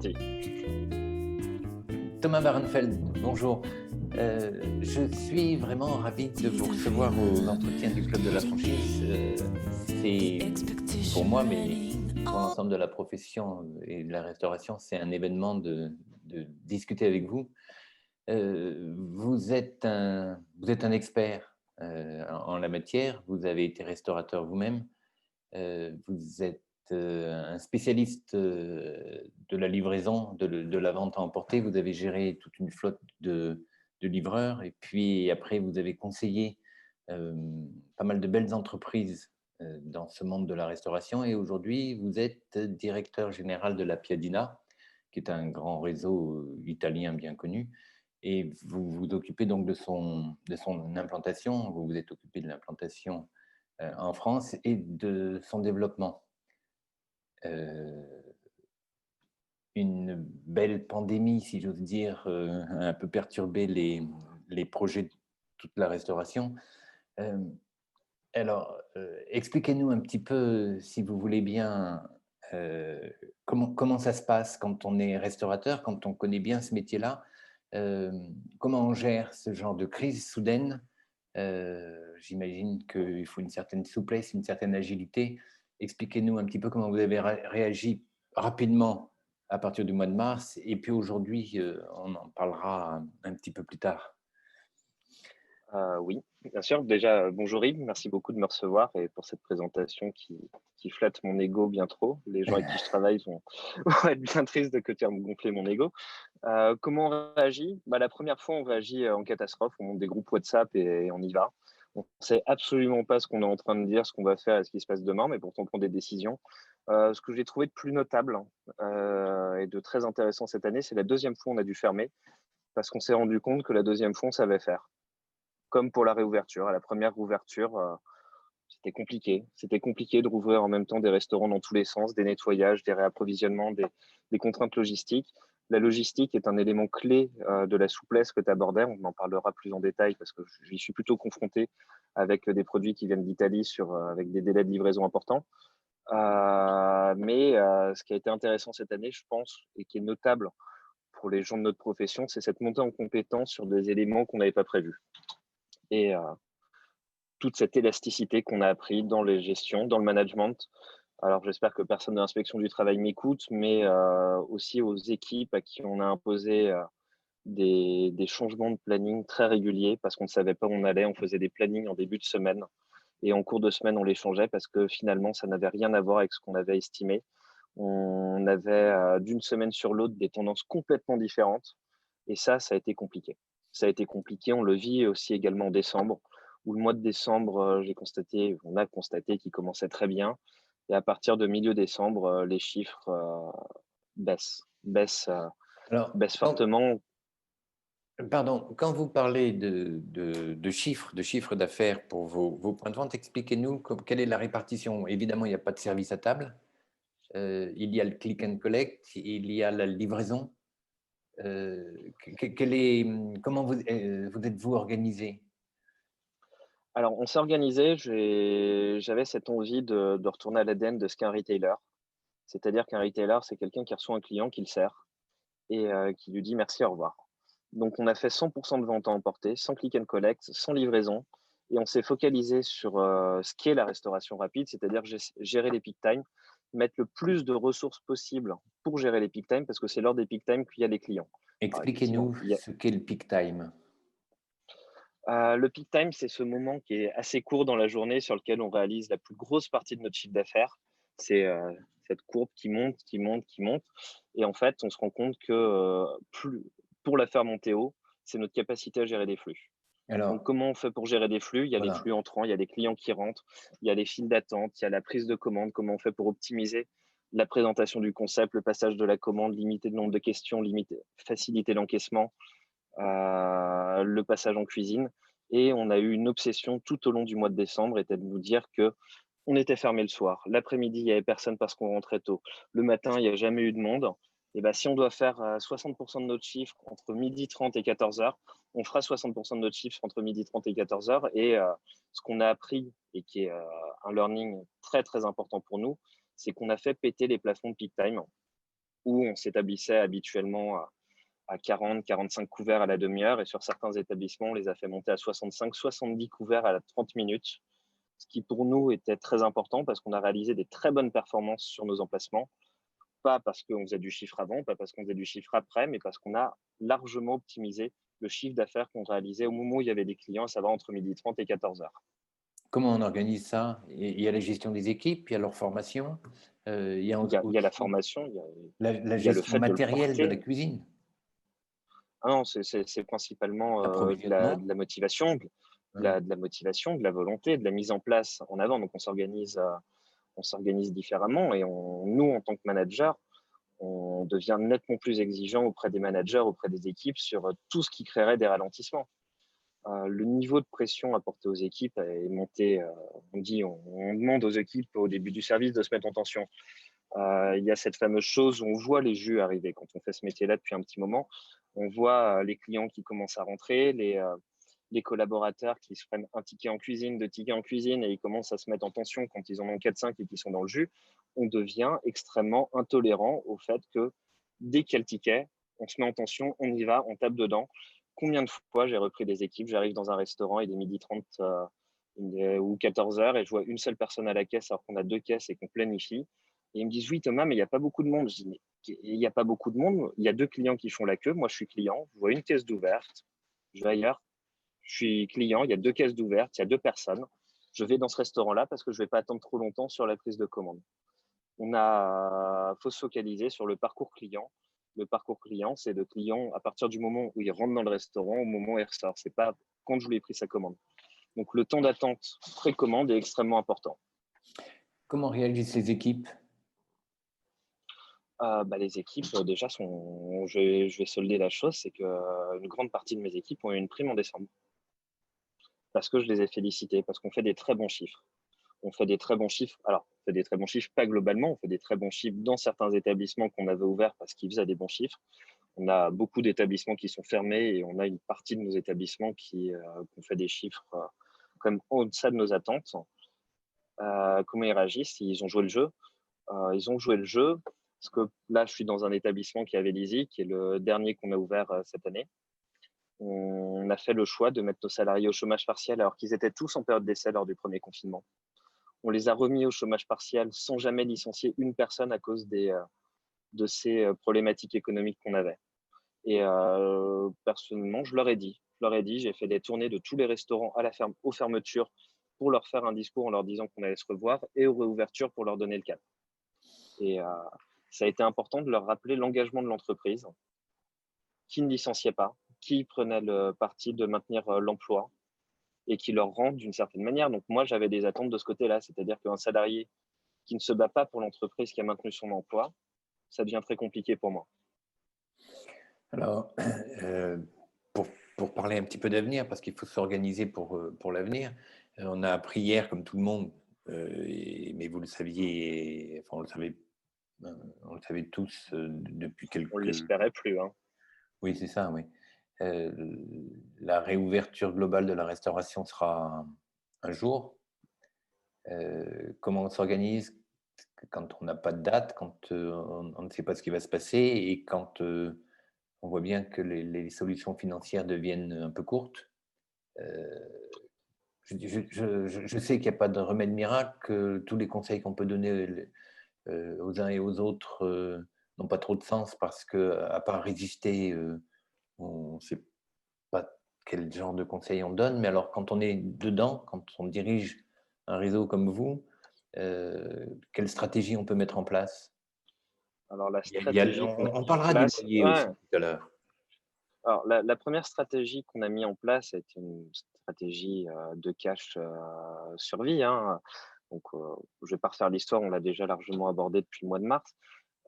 parti. Thomas Warenfeld, bonjour. Je suis vraiment ravi de vous recevoir aux entretiens du Club de la franchise. C'est pour moi, mais pour l'ensemble de la profession et de la restauration, c'est un événement de discuter avec vous. Vous êtes un expert en la matière, vous avez été restaurateur vous-même. Vous êtes un spécialiste de la livraison, de la vente à emporter. Vous avez géré toute une flotte de livreurs et puis après, vous avez conseillé euh, pas mal de belles entreprises dans ce monde de la restauration. Et aujourd'hui, vous êtes directeur général de la Piadina, qui est un grand réseau italien bien connu. Et vous vous occupez donc de son implantation. Vous vous êtes occupé de l'implantation en France et de son développement. Une belle pandémie, si j'ose dire, a un peu perturbé les projets de toute la restauration. Euh, alors, expliquez-nous un petit peu, si vous voulez bien, comment ça se passe quand on est restaurateur, quand on connaît bien ce métier-là. Comment on gère ce genre de crise soudaine. J'imagine qu'il faut une certaine souplesse, une certaine agilité. Expliquez-nous un petit peu comment vous avez réagi rapidement à partir du mois de mars. Et puis aujourd'hui, on en parlera un petit peu plus tard. Oui, bien sûr. Déjà, bonjour Yves, merci beaucoup de me recevoir et pour cette présentation qui flatte mon ego bien trop. Les gens avec qui je travaille vont être bien tristes que tu aies gonflé mon ego. Comment on réagit? La première fois, on réagit en catastrophe, on monte des groupes WhatsApp et on y va. On ne sait absolument pas ce qu'on est en train de dire, ce qu'on va faire et ce qui se passe demain, mais pourtant on prend des décisions. Ce que j'ai trouvé de plus notable et de très intéressant cette année, c'est la deuxième fois on a dû fermer parce qu'on s'est rendu compte que la deuxième fois on savait faire. Comme pour la réouverture. À la première ouverture, c'était compliqué. C'était compliqué de rouvrir en même temps des restaurants dans tous les sens, des nettoyages, des réapprovisionnements, des contraintes logistiques. La logistique est un élément clé de la souplesse que tu abordais. On en parlera plus en détail parce que j'y suis plutôt confronté avec des produits qui viennent d'Italie avec des délais de livraison importants. Mais ce qui a été intéressant cette année, je pense, et qui est notable pour les gens de notre profession, c'est cette montée en compétence sur des éléments qu'on n'avait pas prévus. Et toute cette élasticité qu'on a appris dans les gestions, dans le management. Alors, j'espère que personne de l'inspection du travail m'écoute, mais aussi aux équipes à qui on a imposé des changements de planning très réguliers parce qu'on ne savait pas où on allait. On faisait des plannings en début de semaine et en cours de semaine, on les changeait parce que finalement, ça n'avait rien à voir avec ce qu'on avait estimé. On avait d'une semaine sur l'autre des tendances complètement différentes et ça a été compliqué. Ça a été compliqué, on le vit aussi également en décembre, où le mois de décembre, on a constaté qu'il commençait très bien. Et à partir de milieu décembre, les chiffres baissent, Alors, baissent fortement. pardon, quand vous parlez de chiffres d'affaires pour vos points de vente, expliquez-nous quelle est la répartition. Évidemment, il n'y a pas de service à table. Il y a le click and collect, il y a la livraison. Comment vous êtes-vous organisé? Alors, on s'est organisé, j'avais cette envie de retourner à l'ADN de ce qu'est un retailer. C'est-à-dire qu'un retailer, c'est quelqu'un qui reçoit un client, qui le sert et qui lui dit merci, au revoir. Donc, on a fait 100% de vente à emporter, sans click and collect, sans livraison. Et on s'est focalisé sur ce qu'est la restauration rapide, c'est-à-dire gérer les peak times, mettre le plus de ressources possible pour gérer les peak times, parce que c'est lors des peak times qu'il y a les clients. Alors, effectivement, Expliquez-nous ce qu'est le peak time. le peak time, c'est ce moment qui est assez court dans la journée sur lequel on réalise la plus grosse partie de notre chiffre d'affaires. C'est cette courbe qui monte, qui monte, qui monte. Et en fait, on se rend compte que pour la faire monter haut, c'est notre capacité à gérer des flux. Donc, Alors, comment on fait pour gérer des flux? Il y a les voilà. flux entrants, il y a des clients qui rentrent, il y a les files d'attente, il y a la prise de commande. Comment on fait pour optimiser la présentation du concept, le passage de la commande, limiter le nombre de questions, faciliter l'encaissement, le passage en cuisine. Et on a eu une obsession tout au long du mois de décembre, était de nous dire que on était fermé le soir. L'après-midi, il n'y avait personne parce qu'on rentrait tôt. Le matin, il n'y a jamais eu de monde. Et ben, si on doit faire 60% de notre chiffre entre 12h30 et 14h, on fera 60% de notre chiffre entre 12h30 et 14h. Et ce qu'on a appris, et qui est un learning très, très important pour nous, c'est qu'on a fait péter les plafonds de peak time. où on s'établissait habituellement à 40, 45 couverts à la demi-heure, et sur certains établissements, on les a fait monter à 65, 70 couverts à la 30 minutes, ce qui pour nous était très important parce qu'on a réalisé des très bonnes performances sur nos emplacements, pas parce qu'on faisait du chiffre avant, pas parce qu'on faisait du chiffre après, mais parce qu'on a largement optimisé le chiffre d'affaires qu'on réalisait au moment où il y avait des clients, à savoir entre 12h30 et 14h. Comment on organise ça? Il y a la gestion des équipes, il y a leur formation, il y a Il y a la aussi formation, la il y a le gestion fait de le matérielle de porter. la cuisine, Ah non, c'est principalement l'approvisionnement. de la motivation, Hein. de la motivation, de la volonté, de la mise en place en avant. Donc on s'organise différemment, et nous, en tant que manager, on devient nettement plus exigeant auprès des managers, auprès des équipes sur tout ce qui créerait des ralentissements. Le niveau de pression apporté aux équipes est monté. On demande aux équipes au début du service de se mettre en tension. Il y a cette fameuse chose où on voit les jus arriver quand on fait ce métier-là depuis un petit moment. On voit les clients qui commencent à rentrer, les collaborateurs qui se prennent un ticket en cuisine, deux tickets en cuisine, et ils commencent à se mettre en tension quand ils en ont 4-5 et qu'ils sont dans le jus. On devient extrêmement intolérant au fait que dès qu'il y a le ticket, on se met en tension, on y va, on tape dedans. Combien de fois j'ai repris des équipes, j'arrive dans un restaurant, il est 12h30 ou 14h, et je vois une seule personne à la caisse alors qu'on a deux caisses et qu'on planifie. Et ils me disent: oui, Thomas, mais il n'y a pas beaucoup de monde. Je dis: mais il n'y a pas beaucoup de monde. Il y a deux clients qui font la queue. Moi, je suis client. Je vois une caisse d'ouverte. Je vais ailleurs. Je suis client. Il y a deux caisses d'ouvertes. Il y a deux personnes. Je vais dans ce restaurant-là parce que je ne vais pas attendre trop longtemps sur la prise de commande. Faut se focaliser sur le parcours client. Le parcours client, c'est le client à partir du moment où il rentre dans le restaurant, au moment où il ressort. C'est pas quand je lui ai pris sa commande. Donc, le temps d'attente pré-commande est extrêmement important. Comment réagissent les équipes? Les équipes, déjà, je vais solder la chose, c'est qu'une grande partie de mes équipes ont eu une prime en décembre. Parce que je les ai félicités, parce qu'on fait des très bons chiffres. On fait des très bons chiffres. Alors, on fait des très bons chiffres, pas globalement, on fait des très bons chiffres dans certains établissements qu'on avait ouverts parce qu'ils faisaient des bons chiffres. On a beaucoup d'établissements qui sont fermés, et on a une partie de nos établissements qui ont fait des chiffres quand même en deçà de nos attentes. Comment ils réagissent? Ils ont joué le jeu. Ils ont joué le jeu parce que là, je suis dans un établissement qui avait Vélizy, qui est le dernier qu'on a ouvert cette année. On a fait le choix de mettre nos salariés au chômage partiel alors qu'ils étaient tous en période d'essai lors du premier confinement. On les a remis au chômage partiel sans jamais licencier une personne à cause de ces problématiques économiques qu'on avait. Et personnellement, je leur ai dit, j'ai fait des tournées de tous les restaurants aux fermetures pour leur faire un discours en leur disant qu'on allait se revoir, et aux réouvertures pour leur donner le cap. Et ça a été important de leur rappeler l'engagement de l'entreprise, qui ne licenciait pas, qui prenait le parti de maintenir l'emploi, et qui leur rend d'une certaine manière. Donc moi, j'avais des attentes de ce côté-là, c'est-à-dire qu'un salarié qui ne se bat pas pour l'entreprise qui a maintenu son emploi, ça devient très compliqué pour moi. Alors, pour, pour parler un petit peu d'avenir, parce qu'il faut s'organiser pour l'avenir, on a appris hier, comme tout le monde, mais vous le saviez, enfin, on le savait tous depuis On ne quelques... l'espérait plus. Hein. Oui, c'est ça, oui. Euh, la réouverture globale de la restauration sera un jour. Comment on s'organise quand on n'a pas de date, quand on ne sait pas ce qui va se passer, et quand on voit bien que les solutions financières deviennent un peu courtes. Je sais qu'il n'y a pas de remède miracle, que tous les conseils qu'on peut donner aux uns et aux autres n'ont pas trop de sens, parce qu'à part résister, on ne sait pas quel genre de conseils on donne. Mais alors, quand on est dedans, quand on dirige un réseau comme vous, quelle stratégie on peut mettre en place? Alors la Il y a, stratégie qu'on a on mis en parlera des place, loyers ouais. aussi tout à l'heure. Alors la première stratégie qu'on a mis en place est une stratégie de cash survie. Hein. Donc je ne vais pas refaire l'histoire, on l'a déjà largement abordé depuis le mois de mars.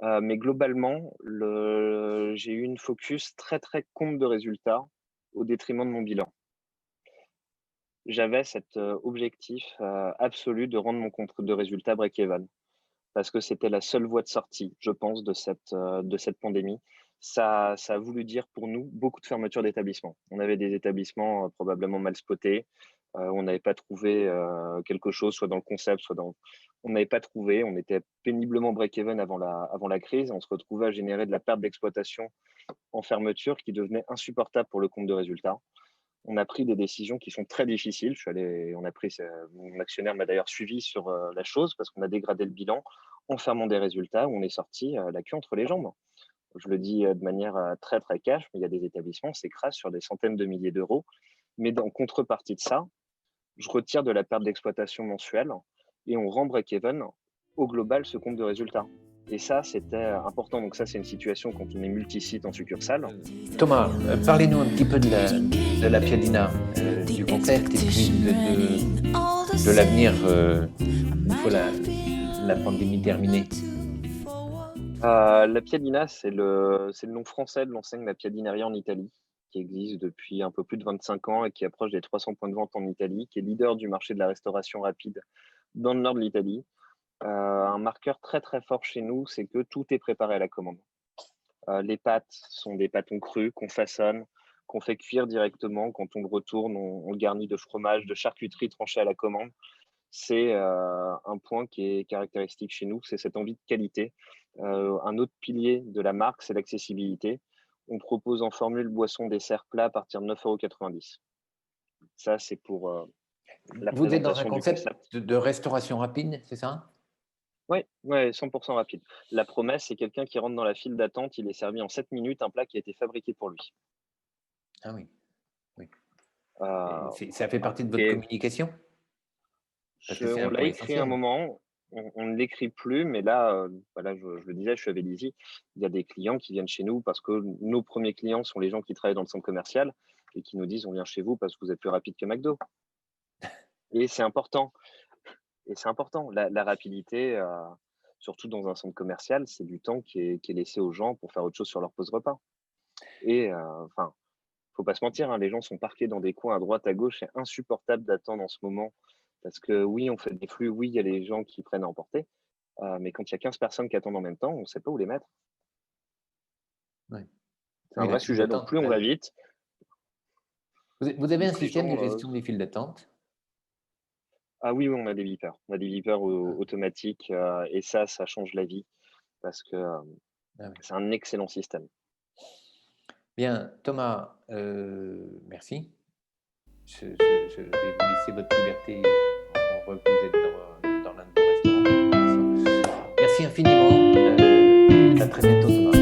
Mais globalement, j'ai eu une focus très très compte de résultats au détriment de mon bilan. J'avais cet objectif absolu de rendre mon compte de résultat break-even, parce que c'était la seule voie de sortie, je pense, de cette pandémie. ça a voulu dire pour nous beaucoup de fermetures d'établissements. On avait des établissements probablement mal spotés, on n'avait pas trouvé quelque chose, soit dans le concept, soit dans... On n'avait pas trouvé, on était péniblement break-even avant la crise, on se retrouvait à générer de la perte d'exploitation en fermeture qui devenait insupportable pour le compte de résultat. On a pris des décisions qui sont très difficiles. Mon actionnaire m'a d'ailleurs suivi sur la chose parce qu'on a dégradé le bilan en fermant des résultats où on est sorti la queue entre les jambes. Je le dis de manière très, très cash, mais il y a des établissements qui s'écrasent sur des centaines de milliers d'euros. Mais en contrepartie de ça, je retire de la perte d'exploitation mensuelle et on rend break-even au global ce compte de résultat. Et ça, c'était important. Donc ça, c'est une situation quand on est multi-site en succursale. Thomas, parlez-nous un petit peu de la Piadina, du concept et puis de l'avenir une fois la pandémie terminée. La Piadina, c'est le nom français de l'enseigne La Piadineria en Italie, qui existe depuis un peu plus de 25 ans et qui approche des 300 points de vente en Italie, qui est leader du marché de la restauration rapide dans le nord de l'Italie. Un marqueur très très fort chez nous, c'est que tout est préparé à la commande. Les pâtes sont des pâtons crus qu'on façonne, qu'on fait cuire directement. Quand on le retourne, on le garnit de fromage, de charcuterie tranchée à la commande. C'est un point qui est caractéristique chez nous, c'est cette envie de qualité. Un autre pilier de la marque, c'est l'accessibilité. On propose en formule boisson, dessert, plat à partir de 9,90 €. Ça, c'est pour la Vous êtes dans un présentation du concept concept. de restauration rapide, c'est ça? Oui, ouais, 100% rapide. La promesse, c'est quelqu'un qui rentre dans la file d'attente, il est servi en 7 minutes, un plat qui a été fabriqué pour lui. Ah oui, oui. Euh, Ça fait partie de votre et communication? Parce que c'est on un l'a point écrit un essentiel. moment, on ne l'écrit plus, mais là, voilà, je le disais, je suis à Vélizy, il y a des clients qui viennent chez nous parce que nos premiers clients sont les gens qui travaillent dans le centre commercial et qui nous disent on vient chez vous parce que vous êtes plus rapide que McDo. Et c'est important. Et c'est important. La rapidité, surtout dans un centre commercial, c'est du temps qui est laissé aux gens pour faire autre chose sur leur pause repas. Et enfin, faut pas se mentir, hein, les gens sont parqués dans des coins à droite, à gauche. C'est insupportable d'attendre en ce moment parce que oui, on fait des flux, oui, il y a les gens qui prennent à emporter. Mais quand il y a 15 personnes qui attendent en même temps, on ne sait pas où les mettre. Oui. C'est un Oui, la vrai file sujet. Donc, d'attente. plus on va vite, Vous avez un plus les système de gens. gestion des files d'attente? Ah oui, oui, on a des beepers. On a des beepers Ah, automatiques et ça change la vie parce que ah oui. c'est un excellent système. Bien, Thomas, merci. Je vais vous laisser votre liberté. On voit que vous êtes dans l'un de vos restaurants. Merci infiniment. À très bientôt, Thomas.